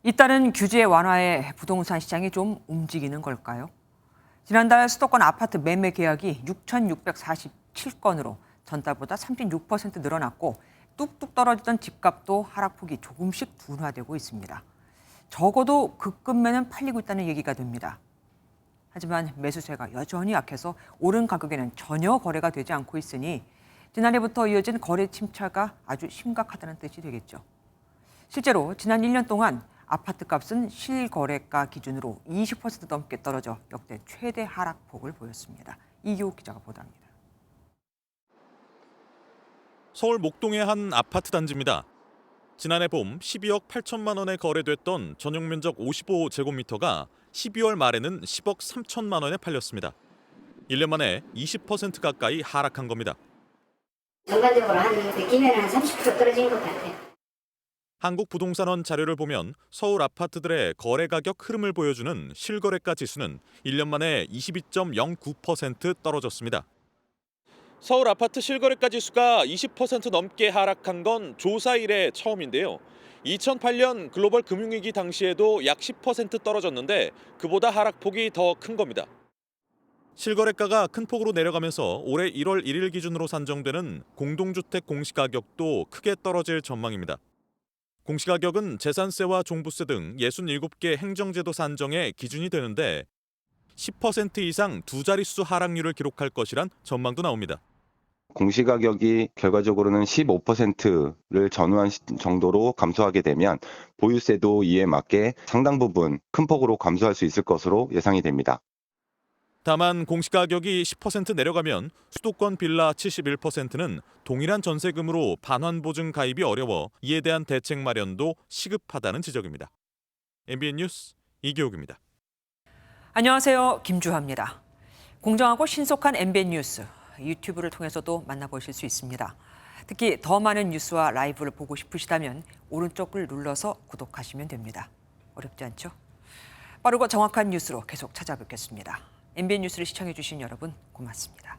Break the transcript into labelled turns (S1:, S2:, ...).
S1: 잇따른 규제 완화에 부동산 시장이 좀 움직이는 걸까요? 지난달 수도권 아파트 매매 계약이 6,647건으로 전달보다 36% 늘어났고 뚝뚝 떨어지던 집값도 하락폭이 조금씩 둔화되고 있습니다. 적어도 급급매는 팔리고 있다는 얘기가 됩니다. 하지만 매수세가 여전히 약해서 오른 가격에는 전혀 거래가 되지 않고 있으니 지난해부터 이어진 거래 침체가 아주 심각하다는 뜻이 되겠죠. 실제로 지난 1년 동안 아파트 값은 실거래가 기준으로 20% 넘게 떨어져 역대 최대 하락폭을 보였습니다. 이기호 기자가 보도합니다.
S2: 서울 목동의 한 아파트 단지입니다. 지난해 봄 12억 8천만 원에 거래됐던 전용 면적 55제곱미터가 12월 말에는 10억 3천만 원에 팔렸습니다. 1년 만에 20% 가까이 하락한 겁니다.
S3: 전반적으로 한 느끼면 한 30% 떨어진 것 같아요.
S2: 한국부동산원 자료를 보면 서울 아파트들의 거래 가격 흐름을 보여주는 실거래가 지수는 1년 만에 22.09% 떨어졌습니다. 서울 아파트 실거래가 지수가 20% 넘게 하락한 건 조사 이래 처음인데요. 2008년 글로벌 금융위기 당시에도 약 10% 떨어졌는데 그보다 하락폭이 더 큰 겁니다. 실거래가가 큰 폭으로 내려가면서 올해 1월 1일 기준으로 산정되는 공동주택 공시가격도 크게 떨어질 전망입니다. 공시가격은 재산세와 종부세 등 67개 행정제도 산정의 기준이 되는데 10% 이상 두 자릿수 하락률을 기록할 것이란 전망도 나옵니다.
S4: 공시가격이 결과적으로는 15%를 전후한 정도로 감소하게 되면 보유세도 이에 맞게 상당 부분 큰 폭으로 감소할 수 있을 것으로 예상이 됩니다.
S2: 다만 공시가격이 10% 내려가면 수도권 빌라 71%는 동일한 전세금으로 반환보증 가입이 어려워 이에 대한 대책 마련도 시급하다는 지적입니다. MBN 뉴스 이기옥입니다.
S1: 안녕하세요. 김주하입니다. 공정하고 신속한 MBN 뉴스, 유튜브를 통해서도 만나보실 수 있습니다. 특히 더 많은 뉴스와 라이브를 보고 싶으시다면 오른쪽을 눌러서 구독하시면 됩니다. 어렵지 않죠? 빠르고 정확한 뉴스로 계속 찾아뵙겠습니다. MBN 뉴스를 시청해주신 여러분 고맙습니다.